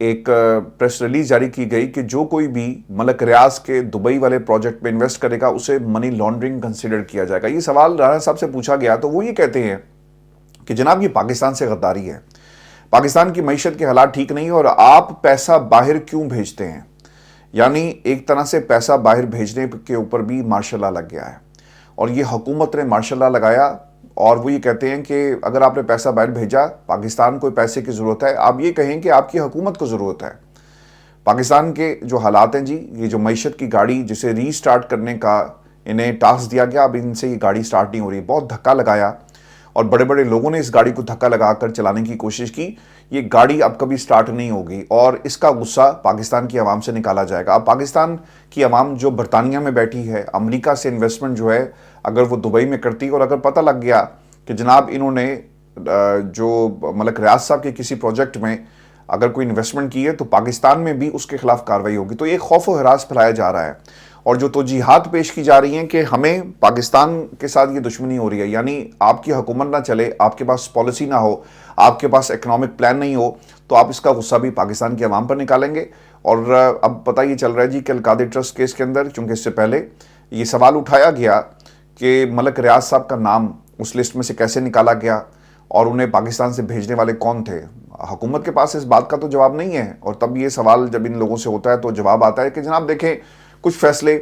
ایک press release جاری کی گئی کہ جو کوئی بھی ملک ریاض کے دبئی والے پروجیکٹ میں انویسٹ کرے گا اسے منی لانڈرنگ کنسیڈر کیا جائے گا۔ یہ سوال رانا صاحب سے پوچھا گیا تو وہ یہ کہتے ہیں کہ جناب یہ پاکستان سے غداری ہے، پاکستان کی معیشت کے حالات ٹھیک نہیں اور آپ پیسہ باہر کیوں بھیجتے ہیں؟ یعنی ایک طرح سے پیسہ باہر بھیجنے کے اوپر بھی مارشل لا لگ گیا ہے، اور یہ حکومت نے مارشل لا لگایا، اور وہ یہ کہتے ہیں کہ اگر آپ نے پیسہ باہر بھیجا، پاکستان کو پیسے کی ضرورت ہے، آپ یہ کہیں کہ آپ کی حکومت کو ضرورت ہے۔ پاکستان کے جو حالات ہیں جی، یہ جو معیشت کی گاڑی جسے ری سٹارٹ کرنے کا انہیں ٹاسک دیا گیا، اب ان سے یہ گاڑی سٹارٹ نہیں ہو رہی، بہت دھکا لگایا اور بڑے بڑے لوگوں نے اس گاڑی کو دھکا لگا کر چلانے کی کوشش کی، یہ گاڑی اب کبھی سٹارٹ نہیں ہوگی، اور اس کا غصہ پاکستان کی عوام سے نکالا جائے گا۔ اب پاکستان کی عوام جو برطانیہ میں بیٹھی ہے، امریکہ سے انویسٹمنٹ جو ہے اگر وہ دبئی میں کرتی، اور اگر پتہ لگ گیا کہ جناب انہوں نے جو ملک ریاض صاحب کے کسی پروجیکٹ میں اگر کوئی انویسٹمنٹ کی ہے تو پاکستان میں بھی اس کے خلاف کارروائی ہوگی، تو یہ خوف و ہراس پھیلایا جا رہا ہے، اور جو توجیہات پیش کی جا رہی ہیں کہ ہمیں پاکستان کے ساتھ یہ دشمنی ہو رہی ہے، یعنی آپ کی حکومت نہ چلے، آپ کے پاس پالیسی نہ ہو، آپ کے پاس اکنامک پلان نہیں ہو، تو آپ اس کا غصہ بھی پاکستان کی عوام پر نکالیں گے۔ اور اب پتہ یہ چل رہا ہے جی کہ القادری ٹرسٹ کیس کے اندر، چونکہ اس سے پہلے یہ سوال اٹھایا گیا کہ ملک ریاض صاحب کا نام اس لسٹ میں سے کیسے نکالا گیا اور انہیں پاکستان سے بھیجنے والے کون تھے، حکومت کے پاس اس بات کا تو جواب نہیں ہے، اور تب یہ سوال جب ان لوگوں سے ہوتا ہے تو جواب آتا ہے کہ جناب دیکھیں کچھ فیصلے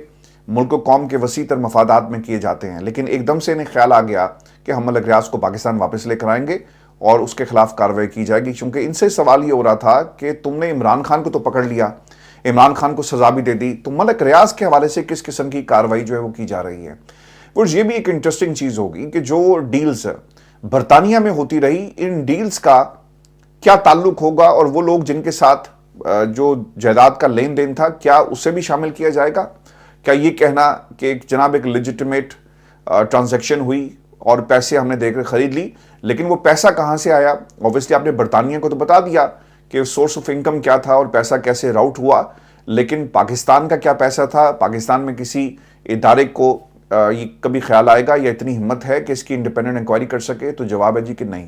ملک و قوم کے وسیع تر مفادات میں کیے جاتے ہیں، لیکن ایک دم سے انہیں خیال آ گیا کہ ہم ملک ریاض کو پاکستان واپس لے کر آئیں گے اور اس کے خلاف کارروائی کی جائے گی، کیونکہ ان سے سوال یہ ہو رہا تھا کہ تم نے عمران خان کو تو پکڑ لیا، عمران خان کو سزا بھی دے دی، تو ملک ریاض کے حوالے سے کس قسم کی کارروائی جو ہے وہ کی جا رہی ہے۔ اور یہ بھی ایک انٹرسٹنگ چیز ہوگی کہ جو ڈیلز برطانیہ میں ہوتی رہی، ان ڈیلز کا کیا تعلق ہوگا، اور وہ لوگ جن کے ساتھ جو جائیداد کا لین دین تھا کیا اسے بھی شامل کیا جائے گا؟ کیا یہ کہنا کہ جناب ایک لیجٹمیٹ ٹرانزیکشن ہوئی اور پیسے ہم نے دے کر خرید لی، لیکن وہ پیسہ کہاں سے آیا؟ اوبویسلی آپ نے برطانیہ کو تو بتا دیا کہ سورس آف انکم کیا تھا اور پیسہ کیسے راؤٹ ہوا، لیکن پاکستان کا کیا پیسہ تھا؟ پاکستان میں کسی ادارے کو یہ کبھی خیال آئے گا یا اتنی ہمت ہے کہ اس کی انڈیپینڈنٹ انکوائری کر سکے؟ تو جواب ہے جی کہ نہیں۔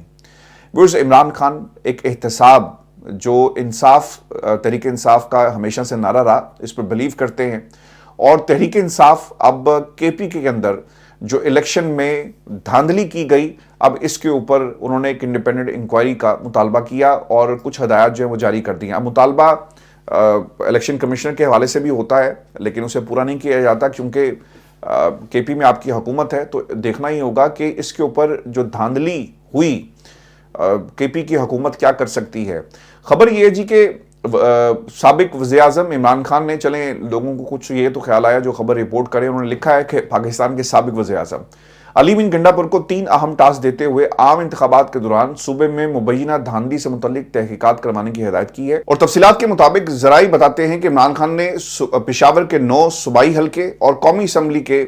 ویورز، عمران خان ایک احتساب جو انصاف، تحریک انصاف کا ہمیشہ سے نعرہ رہا، اس پر بلیو کرتے ہیں، اور تحریک انصاف اب کے پی کے اندر جو الیکشن میں دھاندلی کی گئی، اب اس کے اوپر انہوں نے ایک انڈیپینڈنٹ انکوائری کا مطالبہ کیا اور کچھ ہدایات جو ہیں وہ جاری کر دی ہیں۔ اب مطالبہ الیکشن کمشنر کے حوالے سے بھی ہوتا ہے، لیکن اسے پورا نہیں کیا جاتا، کیونکہ کے پی میں آپ کی حکومت ہے، تو دیکھنا ہی ہوگا کہ اس کے اوپر جو دھاندلی ہوئی کے پی کی حکومت کیا کر سکتی ہے۔ خبر یہ ہے جی کہ سابق وزیر اعظم عمران خان نے، چلیں لوگوں کو کچھ یہ تو خیال آیا جو خبر رپورٹ کرے، انہوں نے لکھا ہے کہ پاکستان کے سابق وزیر اعظم علی بن گنڈا پور کو 3 اہم ٹاسک دیتے ہوئے عام انتخابات کے دوران صوبے میں مبینہ دھاندلی سے متعلق تحقیقات کروانے کی ہدایت کی ہے۔ اور تفصیلات کے مطابق ذرائع بتاتے ہیں کہ عمران خان نے پشاور کے 9 صوبائی حلقے اور قومی اسمبلی کے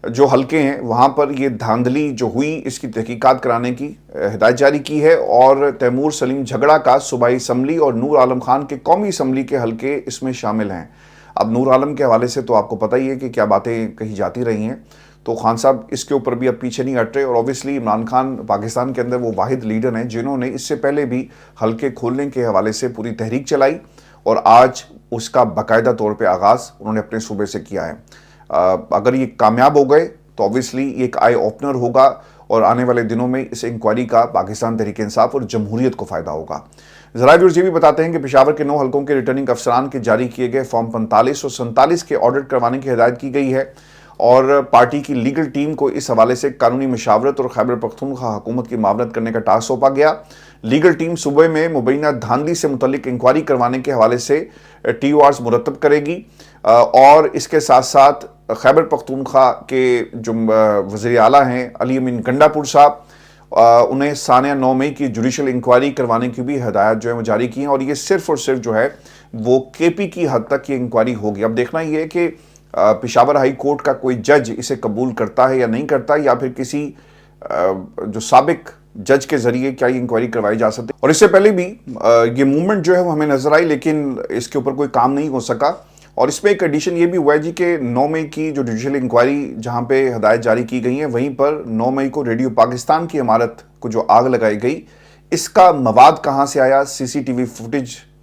جو حلقے ہیں وہاں پر یہ دھاندلی جو ہوئی اس کی تحقیقات کرانے کی ہدایت جاری کی ہے، اور تیمور سلیم جھگڑا کا صوبائی اسمبلی اور نور عالم خان کے قومی اسمبلی کے حلقے اس میں شامل ہیں۔ اب نور عالم کے حوالے سے تو آپ کو پتہ ہی ہے کہ کیا باتیں کہی جاتی رہی ہیں، تو خان صاحب اس کے اوپر بھی اب پیچھے نہیں ہٹ رہے، اور اوبویسلی عمران خان پاکستان کے اندر وہ واحد لیڈر ہیں جنہوں نے اس سے پہلے بھی حلقے کھولنے کے حوالے سے پوری تحریک چلائی، اور آج اس کا باقاعدہ طور پہ آغاز انہوں نے اپنے صوبے سے کیا ہے۔ اگر یہ کامیاب ہو گئے تو اوبویسلی یہ ایک آئی اوپنر ہوگا، اور آنے والے دنوں میں اس انکوائری کا پاکستان تحریک انصاف اور جمہوریت کو فائدہ ہوگا۔ ذرائع ویورز یہ بھی بتاتے ہیں کہ پشاور کے 9 حلقوں کے ریٹرننگ افسران کے جاری کیے گئے فارم 45 اور 47 کے آڈٹ کروانے کی ہدایت کی گئی ہے، اور پارٹی کی لیگل ٹیم کو اس حوالے سے قانونی مشاورت اور خیبر پختونخوا حکومت کی معاونت کرنے کا ٹاسک سونپا گیا۔ لیگل ٹیم صوبے میں مبینہ دھاندلی سے متعلق انکوائری کروانے کے حوالے سے ٹی او آرز مرتب کرے گی، اور اس کے ساتھ ساتھ خیبر پختونخوا کے جو وزیر اعلیٰ ہیں علی امین گنڈا پور صاحب، انہیں سانیہ 9 مئی کی جوڈیشل انکوائری کروانے کی بھی ہدایات جو ہیں وہ جاری کی ہیں، اور یہ صرف اور صرف جو ہے وہ کے پی کی حد تک یہ انکوائری ہوگی۔ اب دیکھنا یہ ہے کہ پشاور ہائی کورٹ کا کوئی جج اسے قبول کرتا ہے یا نہیں کرتا، یا پھر کسی جو سابق جج کے ذریعے کیا یہ انکوائری کروائی جا سکتی۔ اور اس سے پہلے بھی یہ موومنٹ جو ہے وہ ہمیں نظر آئی، لیکن اس کے اوپر کوئی کام نہیں ہو سکا، اور اس میں ایک ایڈیشن یہ بھی ہوا ہے جی کہ 9 مئی کی جو جوڈیشل انکوائری جہاں پہ ہدایت جاری کی گئی ہیں، وہیں پر 9 مئی کو ریڈیو پاکستان کی عمارت کو جو آگ لگائی گئی، اس کا مواد کہاں سے آیا، سی سی ٹی وی فوٹیج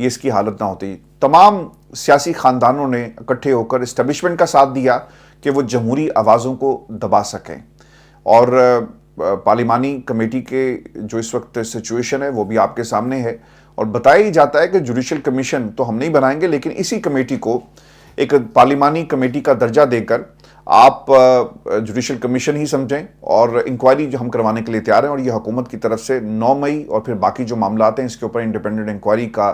یہ اس کی حالت نہ ہوتی. تمام سیاسی خاندانوں نے اکٹھے ہو کر اسٹیبلشمنٹ کا ساتھ دیا کہ وہ جمہوری آوازوں کو دبا سکیں. اور پارلیمانی کمیٹی کے جو اس وقت سچویشن ہے وہ بھی آپ کے سامنے ہے، اور بتایا ہی جاتا ہے کہ جوڈیشل کمیشن تو ہم نہیں بنائیں گے، لیکن اسی کمیٹی کو ایک پارلیمانی کمیٹی کا درجہ دے کر آپ جوڈیشل کمیشن ہی سمجھیں، اور انکوائری جو ہم کروانے کے لیے تیار ہیں. اور یہ حکومت کی طرف سے 9 مئی اور پھر باقی جو معاملات ہیں اس کے اوپر انڈیپینڈنٹ انکوائری کا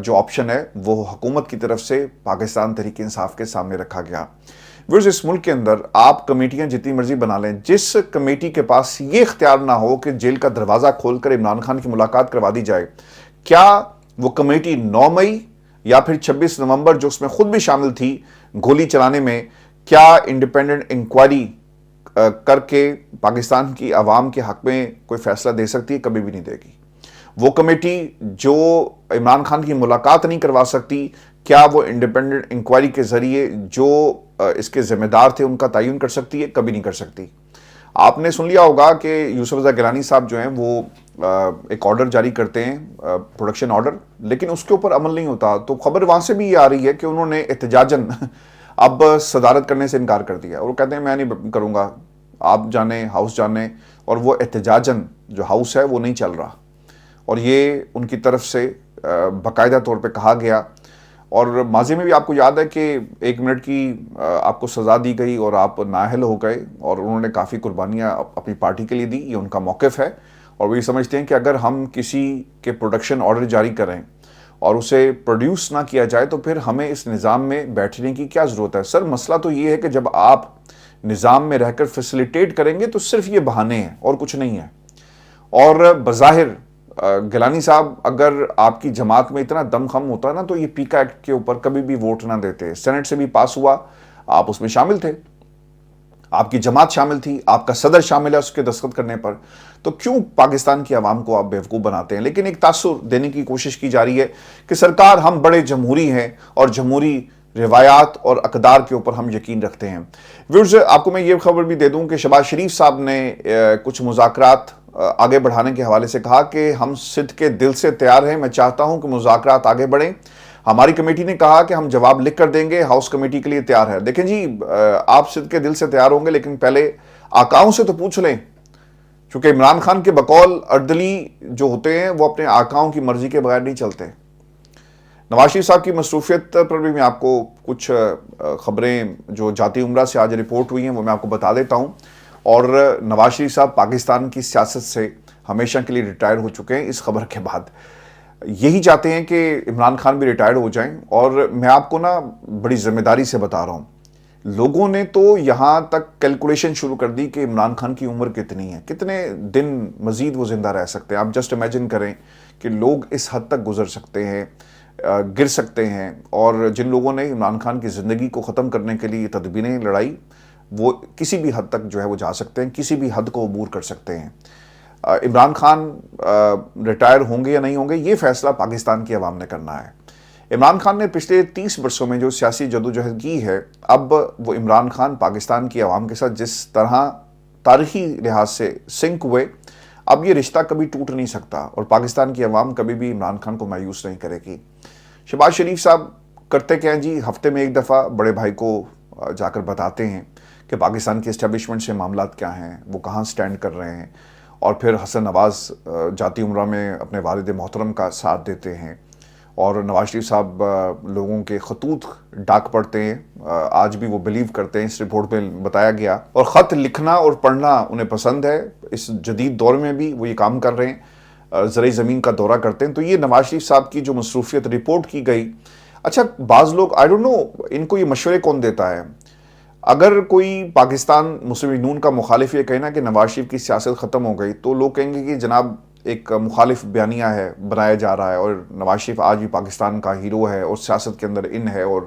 جو آپشن ہے وہ حکومت کی طرف سے پاکستان تحریک انصاف کے سامنے رکھا گیا. ویورز، اس ملک کے اندر آپ کمیٹیاں جتنی مرضی بنا لیں، جس کمیٹی کے پاس یہ اختیار نہ ہو کہ جیل کا دروازہ کھول کر عمران خان کی ملاقات کروا دی جائے، کیا وہ کمیٹی 9 مئی یا پھر 26 نومبر جو اس میں خود بھی شامل تھی گولی چلانے میں، کیا انڈیپینڈنٹ انکوائری کر کے پاکستان کی عوام کے حق میں کوئی فیصلہ دے سکتی ہے؟ کبھی بھی نہیں دے گی. وہ کمیٹی جو عمران خان کی ملاقات نہیں کروا سکتی، کیا وہ انڈیپینڈنٹ انکوائری کے ذریعے جو اس کے ذمہ دار تھے ان کا تعین کر سکتی ہے؟ کبھی نہیں کر سکتی. آپ نے سن لیا ہوگا کہ یوسف رضا گیلانی صاحب جو ہیں وہ ایک آرڈر جاری کرتے ہیں، پروڈکشن آرڈر، لیکن اس کے اوپر عمل نہیں ہوتا. تو خبر وہاں سے بھی یہ آ رہی ہے کہ انہوں نے احتجاجاً اب صدارت کرنے سے انکار کر دیا، اور وہ کہتے ہیں میں نہیں کروں گا، آپ جانیں، ہاؤس جانیں. اور وہ احتجاجاً جو ہاؤس ہے وہ نہیں چل رہا، اور یہ ان کی طرف سے باقاعدہ طور پہ کہا گیا. اور ماضی میں بھی آپ کو یاد ہے کہ 1 منٹ کی آپ کو سزا دی گئی اور آپ نااہل ہو گئے، اور انہوں نے کافی قربانیاں اپنی پارٹی کے لیے دی. یہ ان کا موقف ہے، اور وہ یہ سمجھتے ہیں کہ اگر ہم کسی کے پروڈکشن آرڈر جاری کریں اور اسے پروڈیوس نہ کیا جائے تو پھر ہمیں اس نظام میں بیٹھنے کی کیا ضرورت ہے. سر، مسئلہ تو یہ ہے کہ جب آپ نظام میں رہ کر فیسیلیٹیٹ کریں گے تو صرف یہ بہانے ہیں اور کچھ نہیں ہے. اور بظاہر گیلانی صاحب اگر آپ کی جماعت میں اتنا دم خم ہوتا نا تو یہ پیکا ایکٹ کے اوپر کبھی بھی ووٹ نہ دیتے. سینٹ سے بھی پاس ہوا، آپ اس میں شامل تھے، آپ کی جماعت شامل تھی، آپ کا صدر شامل ہے اس کے دستخط کرنے پر. تو کیوں پاکستان کی عوام کو آپ بیوقوف بناتے ہیں؟ لیکن ایک تاثر دینے کی کوشش کی جا رہی ہے کہ سرکار ہم بڑے جمہوری ہیں اور جمہوری روایات اور اقدار کے اوپر ہم یقین رکھتے ہیں. ویورز، آپ کو میں یہ خبر بھی دے دوں کہ شہباز شریف صاحب نے کچھ مذاکرات آگے بڑھانے کے حوالے سے کہا کہ ہم صدق کے دل سے تیار ہیں، میں چاہتا ہوں کہ مذاکرات آگے بڑھیں. ہماری کمیٹی نے کہا کہ ہم جواب لکھ کر دیں گے، ہاؤس کمیٹی کے لیے تیار ہے. دیکھیں جی، آپ صدق کے دل سے تیار ہوں گے لیکن پہلے آقاؤں سے تو پوچھ لیں، چونکہ عمران خان کے بقول اردلی جو ہوتے ہیں وہ اپنے آقاؤں کی مرضی کے بغیر نہیں چلتے. نواز شریف صاحب کی مصروفیت پر بھی میں آپ کو کچھ خبریں جو جاتی عمرہ سے آج رپورٹ ہوئی ہیں وہ میں آپ کو بتا دیتا ہوں. اور نواز شریف صاحب پاکستان کی سیاست سے ہمیشہ کے لیے ریٹائر ہو چکے ہیں. اس خبر کے بعد یہی چاہتے ہیں کہ عمران خان بھی ریٹائر ہو جائیں. اور میں آپ کو نا بڑی ذمہ داری سے بتا رہا ہوں، لوگوں نے تو یہاں تک کیلکولیشن شروع کر دی کہ عمران خان کی عمر کتنی ہے، کتنے دن مزید وہ زندہ رہ سکتے ہیں. آپ جسٹ امیجن کریں کہ لوگ اس حد تک گزر سکتے ہیں، گر سکتے ہیں. اور جن لوگوں نے عمران خان کی زندگی کو ختم کرنے کے لیے تدبیریں لڑائی، وہ کسی بھی حد تک جو ہے وہ جا سکتے ہیں، کسی بھی حد کو عبور کر سکتے ہیں. عمران خان ریٹائر ہوں گے یا نہیں ہوں گے یہ فیصلہ پاکستان کی عوام نے کرنا ہے. عمران خان نے پچھلے 30 برسوں میں جو سیاسی جدوجہد کی ہے، اب وہ عمران خان پاکستان کی عوام کے ساتھ جس طرح تاریخی لحاظ سے سنک ہوئے، اب یہ رشتہ کبھی ٹوٹ نہیں سکتا، اور پاکستان کی عوام کبھی بھی عمران خان کو مایوس نہیں کرے گی. شہباز شریف صاحب کرتے کیا ہیں جی، ہفتے میں ایک دفعہ بڑے بھائی کو جا کر بتاتے ہیں کہ پاکستان کی اسٹیبلشمنٹ سے معاملات کیا ہیں، وہ کہاں سٹینڈ کر رہے ہیں. اور پھر حسن نواز جاتی عمرہ میں اپنے والد محترم کا ساتھ دیتے ہیں، اور نواز شریف صاحب لوگوں کے خطوط ڈاک پڑھتے ہیں. آج بھی وہ بلیو کرتے ہیں، اس رپورٹ میں بتایا گیا. اور خط لکھنا اور پڑھنا انہیں پسند ہے. اس جدید دور میں بھی وہ یہ کام کر رہے ہیں، زرعی زمین کا دورہ کرتے ہیں. تو یہ نواز شریف صاحب کی جو مصروفیت رپورٹ کی گئی. اچھا، بعض لوگ آئی ڈونٹ نو ان کو یہ مشورے کون دیتا ہے. اگر کوئی پاکستان مسلم نون کا مخالف یہ کہنا کہ نواز شریف کی سیاست ختم ہو گئی، تو لوگ کہیں گے کہ جناب ایک مخالف بیانیہ ہے، بنایا جا رہا ہے، اور نواز شریف آج بھی پاکستان کا ہیرو ہے اور سیاست کے اندر ان ہے اور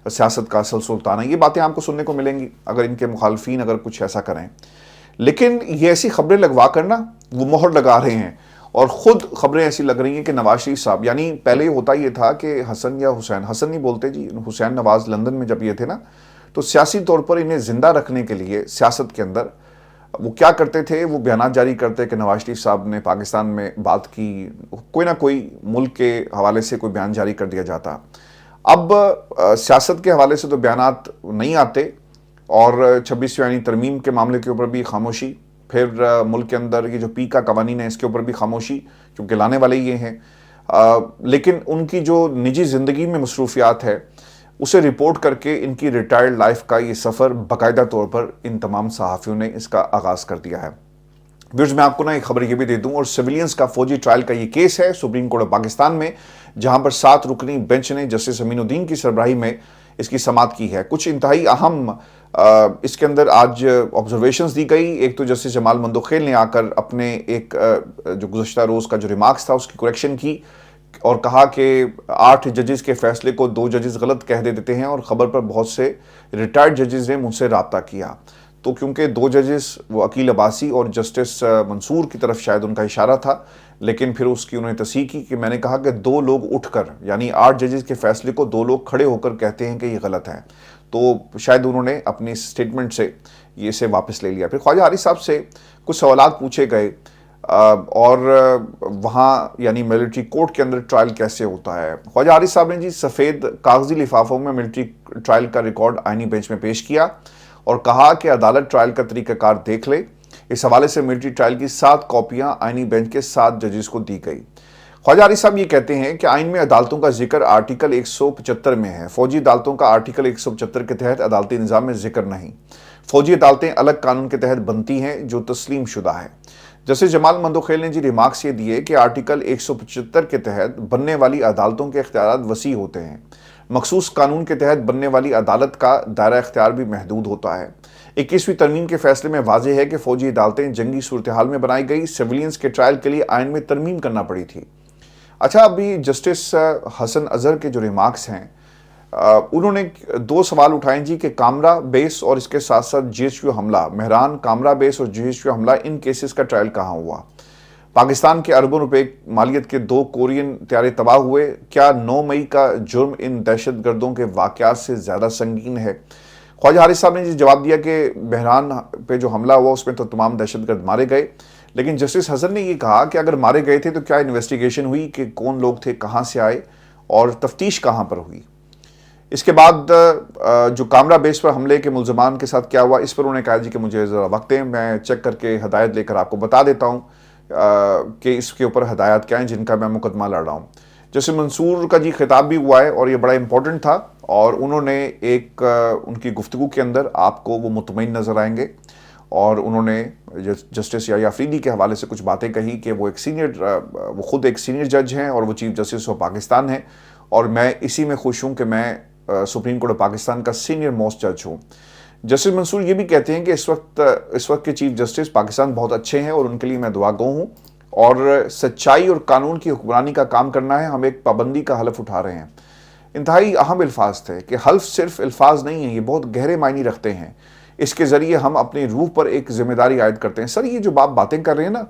سیاست کا اصل سلطان ہے. یہ باتیں آپ کو سننے کو ملیں گی اگر ان کے مخالفین اگر کچھ ایسا کریں. لیکن یہ ایسی خبریں لگوا کر نا وہ مہر لگا رہے ہیں، اور خود خبریں ایسی لگ رہی ہیں کہ نواز شریف صاحب، یعنی پہلے ہوتا یہ تھا کہ حسن یا حسین، حسن نہیں بولتے جی، حسین نواز لندن میں جب یہ تھے نا، تو سیاسی طور پر انہیں زندہ رکھنے کے لیے سیاست کے اندر وہ کیا کرتے تھے؟ وہ بیانات جاری کرتے کہ نواز شریف صاحب نے پاکستان میں بات کی، کوئی نہ کوئی ملک کے حوالے سے کوئی بیان جاری کر دیا جاتا۔ اب سیاست کے حوالے سے تو بیانات نہیں آتے، اور 26 یعنی ترمیم کے معاملے کے اوپر بھی خاموشی، پھر ملک کے اندر یہ جو پی کا قوانین ہے اس کے اوپر بھی خاموشی، کیونکہ لانے والے یہ ہیں۔ لیکن ان کی جو نجی زندگی میں مصروفیات ہے اسے رپورٹ کر کے ان کی ریٹائرڈ لائف کا یہ سفر باقاعدہ طور پر ان تمام صحافیوں نے اس کا آغاز کر دیا ہے۔ ویورز، میں آپ کو ایک خبر یہ بھی دے دوں، اور سویلینز کا فوجی ٹرائل کا یہ کیس ہے سپریم کورٹ آف پاکستان میں، جہاں پر 7 رکنی بینچ نے جسٹس امین الدین کی سربراہی میں اس کی سماعت کی ہے۔ کچھ انتہائی اہم اس کے اندر آج آبزرویشنز دی گئی۔ ایک تو جسٹس جمال مندوخیل نے آ کر اپنے ایک جو گزشتہ روز کا جو ریمارکس تھا اس کی کریکشن کی، اور کہا کہ 8 ججز کے فیصلے کو 2 ججز غلط کہہ دیتے ہیں، اور خبر پر بہت سے ریٹائرڈ ججز نے مجھ سے رابطہ کیا۔ تو کیونکہ 2 ججز وہ عقیل عباسی اور جسٹس منصور کی طرف شاید ان کا اشارہ تھا، لیکن پھر اس کی انہوں نے تصحیح کی کہ میں نے کہا کہ 2 لوگ اٹھ کر، یعنی 8 ججز کے فیصلے کو 2 لوگ کھڑے ہو کر کہتے ہیں کہ یہ غلط ہے، تو شاید انہوں نے اپنی سٹیٹمنٹ سے یہ اسے واپس لے لیا۔ پھر خواجہ حارث صاحب سے کچھ سوالات پوچھے گئے، اور وہاں یعنی ملٹری کورٹ کے اندر ٹرائل کیسے ہوتا ہے۔ خواجہ حارث صاحب نے جی سفید کاغذی لفافوں میں ملٹری ٹرائل کا ریکارڈ آئینی بینچ میں پیش کیا، اور کہا کہ عدالت ٹرائل کا طریقہ کار دیکھ لے۔ اس حوالے سے ملٹری ٹرائل کی 7 کاپیاں آئینی بینچ کے 7 ججز کو دی گئی۔ خواجہ حارث صاحب یہ کہتے ہیں کہ آئین میں عدالتوں کا ذکر آرٹیکل 175 میں ہے، فوجی عدالتوں کا آرٹیکل 175 کے تحت عدالتی نظام میں ذکر نہیں۔ فوجی عدالتیں الگ قانون کے تحت بنتی ہیں جو تسلیم شدہ ہے۔ جسٹس جمال مندوخیل نے جی ریمارکس یہ دیے کہ آرٹیکل 175 کے تحت بننے والی عدالتوں کے اختیارات وسیع ہوتے ہیں، مخصوص قانون کے تحت بننے والی عدالت کا دائرہ اختیار بھی محدود ہوتا ہے۔ 21ویں ترمیم کے فیصلے میں واضح ہے کہ فوجی عدالتیں جنگی صورتحال میں بنائی گئی، سویلینز کے ٹرائل کے لیے آئین میں ترمیم کرنا پڑی تھی۔ اچھا، ابھی جسٹس حسن اظہر کے جو ریمارکس ہیں، انہوں نے 2 سوال اٹھائیں جی کہ کامرا بیس اور اس کے ساتھ ساتھ جی ایچ کیو حملہ، مہران کامرا بیس اور جی ایچ کیو حملہ، ان کیسز کا ٹرائل کہاں ہوا؟ پاکستان کے اربوں روپے مالیت کے 2 کورین طیارے تباہ ہوئے، کیا 9 مئی کا جرم ان دہشت گردوں کے واقعات سے زیادہ سنگین ہے؟ خواجہ حارث صاحب نے جی جواب دیا کہ بحران پہ جو حملہ ہوا اس میں تو تمام دہشت گرد مارے گئے، لیکن جسٹس حسن نے یہ کہا کہ اگر مارے گئے تھے تو کیا انویسٹیگیشن ہوئی کہ کون لوگ تھے، کہاں سے آئے، اور تفتیش کہاں پر ہوئی؟ اس کے بعد جو کامرا بیس پر حملے کے ملزمان کے ساتھ کیا ہوا، اس پر انہوں نے کہا جی کہ مجھے ذرا وقت دیں، میں چیک کر کے ہدایت لے کر آپ کو بتا دیتا ہوں کہ اس کے اوپر ہدایات کیا ہیں جن کا میں مقدمہ لڑ رہا ہوں۔ جیسے منصور کا جی خطاب بھی ہوا ہے، اور یہ بڑا امپورٹنٹ تھا، اور انہوں نے ایک ان کی گفتگو کے اندر آپ کو وہ مطمئن نظر آئیں گے، اور انہوں نے جسٹس یحییٰ افریدی کے حوالے سے کچھ باتیں کہی کہ وہ خود ایک سینئر جج ہیں اور وہ چیف جسٹس آف پاکستان ہیں، اور میں اسی میں خوش ہوں کہ میں سپریم کورٹ آف پاکستان کا سینئر موسٹ جج ہوں۔ جسٹس منصور یہ بھی کہتے ہیں کہ اس وقت کے چیف جسٹس پاکستان بہت اچھے ہیں، اور ان کے لیے میں دعا گو ہوں، اور سچائی اور قانون کی حکمرانی کا کام کرنا ہے، ہم ایک پابندی کا حلف اٹھا رہے ہیں۔ انتہائی اہم الفاظ تھے کہ حلف صرف الفاظ نہیں ہیں، یہ بہت گہرے معنی رکھتے ہیں، اس کے ذریعے ہم اپنی روح پر ایک ذمہ داری عائد کرتے ہیں۔ سر، یہ جو باتیں کر رہے ہیں نا،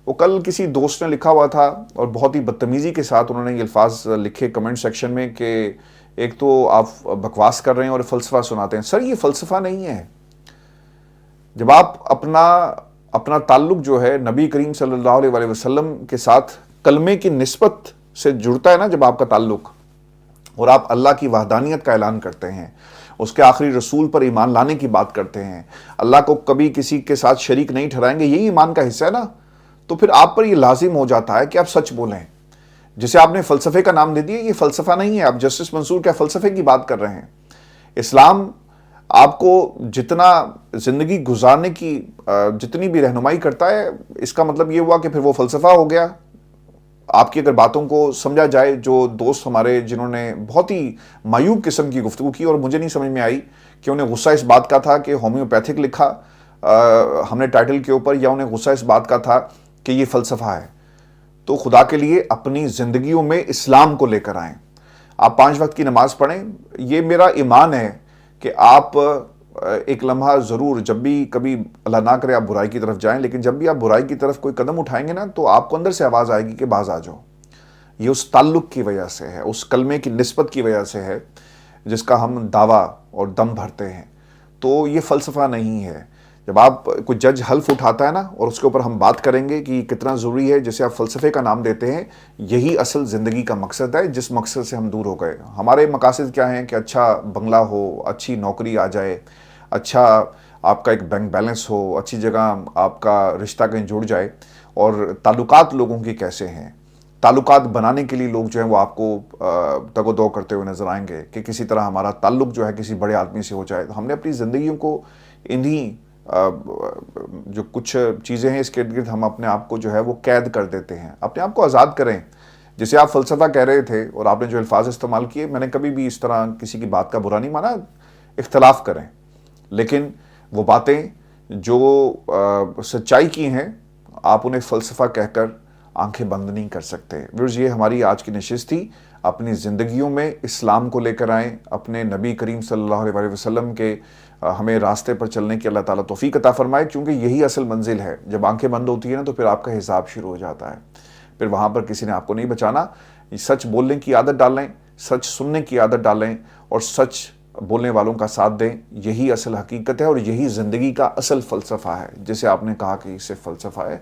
وہ کل کسی دوست نے لکھا ہوا تھا، اور بہت ہی بدتمیزی کے ساتھ انہوں نے یہ الفاظ لکھے کمنٹ سیکشن میں کہ ایک تو آپ بکواس کر رہے ہیں اور فلسفہ سناتے ہیں۔ سر، یہ فلسفہ نہیں ہے۔ جب آپ اپنا تعلق جو ہے نبی کریم صلی اللہ علیہ وسلم کے ساتھ کلمے کی نسبت سے جڑتا ہے نا، جب آپ کا تعلق، اور آپ اللہ کی وحدانیت کا اعلان کرتے ہیں، اس کے آخری رسول پر ایمان لانے کی بات کرتے ہیں، اللہ کو کبھی کسی کے ساتھ شریک نہیں ٹھہرائیں گے، یہی ایمان کا حصہ ہے نا، تو پھر آپ پر یہ لازم ہو جاتا ہے کہ آپ سچ بولیں۔ جسے آپ نے فلسفے کا نام دے دیا، یہ فلسفہ نہیں ہے۔ آپ جسٹس منصور کیا فلسفے کی بات کر رہے ہیں؟ اسلام آپ کو جتنا زندگی گزارنے کی جتنی بھی رہنمائی کرتا ہے، اس کا مطلب یہ ہوا کہ پھر وہ فلسفہ ہو گیا۔ آپ کی اگر باتوں کو سمجھا جائے، جو دوست ہمارے جنہوں نے بہت ہی مایوب قسم کی گفتگو کی، اور مجھے نہیں سمجھ میں آئی کہ انہیں غصہ اس بات کا تھا کہ ہومیوپیتھک لکھا ہم نے ٹائٹل کے اوپر، یا انہیں غصہ اس بات کا تھا کہ یہ فلسفہ ہے۔ تو خدا کے لیے اپنی زندگیوں میں اسلام کو لے کر آئیں۔ آپ 5 وقت کی نماز پڑھیں۔ یہ میرا ایمان ہے کہ آپ ایک لمحہ ضرور، جب بھی کبھی اللہ نہ کرے آپ برائی کی طرف جائیں، لیکن جب بھی آپ برائی کی طرف کوئی قدم اٹھائیں گے نا، تو آپ کو اندر سے آواز آئے گی کہ باز آ جاؤ۔ یہ اس تعلق کی وجہ سے ہے، اس کلمے کی نسبت کی وجہ سے ہے جس کا ہم دعویٰ اور دم بھرتے ہیں۔ تو یہ فلسفہ نہیں ہے۔ جب آپ کوئی جج حلف اٹھاتا ہے نا اور اس کے اوپر ہم بات کریں گے کہ یہ کتنا ضروری ہے، جسے آپ فلسفے کا نام دیتے ہیں، یہی اصل زندگی کا مقصد ہے جس مقصد سے ہم دور ہو گئے۔ ہمارے مقاصد کیا ہیں کہ اچھا بنگلہ ہو، اچھی نوکری آ جائے، اچھا آپ کا ایک بینک بیلنس ہو، اچھی جگہ آپ کا رشتہ کہیں جڑ جائے، اور تعلقات لوگوں کی کیسے ہیں۔ تعلقات بنانے کے لیے لوگ جو ہیں وہ آپ کو تگ و دو کرتے ہوئے نظر آئیں گے کہ کسی طرح ہمارا تعلق جو ہے کسی بڑے آدمی سے ہو جائے۔ تو ہم نے اپنی زندگیوں کو انہی جو کچھ چیزیں ہیں اس کے ارد گرد ہم اپنے آپ کو جو ہے وہ قید کر دیتے ہیں۔ اپنے آپ کو آزاد کریں۔ جسے آپ فلسفہ کہہ رہے تھے اور آپ نے جو الفاظ استعمال کیے، میں نے کبھی بھی اس طرح کسی کی بات کا برا نہیں مانا۔ اختلاف کریں، لیکن وہ باتیں جو سچائی کی ہیں آپ انہیں فلسفہ کہہ کر آنکھیں بند نہیں کر سکتے۔ ویورز، یہ ہماری آج کی نشست تھی۔ اپنی زندگیوں میں اسلام کو لے کر آئیں، اپنے نبی کریم صلی اللہ علیہ وسلم کے ہمیں راستے پر چلنے کی اللہ تعالیٰ توفیق عطا فرمائے، کیونکہ یہی اصل منزل ہے۔ جب آنکھیں بند ہوتی ہیں نا تو پھر آپ کا حساب شروع ہو جاتا ہے، پھر وہاں پر کسی نے آپ کو نہیں بچانا۔ سچ بولنے کی عادت ڈالیں، سچ سننے کی عادت ڈالیں، اور سچ بولنے والوں کا ساتھ دیں۔ یہی اصل حقیقت ہے اور یہی زندگی کا اصل فلسفہ ہے، جسے آپ نے کہا کہ اسے فلسفہ ہے۔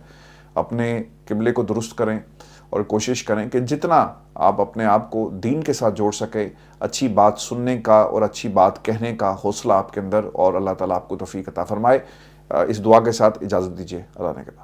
اپنے قبلے کو درست کریں اور کوشش کریں کہ جتنا آپ اپنے آپ کو دین کے ساتھ جوڑ سکے، اچھی بات سننے کا اور اچھی بات کہنے کا حوصلہ آپ کے اندر، اور اللہ تعالیٰ آپ کو توفیق عطا فرمائے۔ اس دعا کے ساتھ اجازت دیجیے، اللہ نے کے بعد۔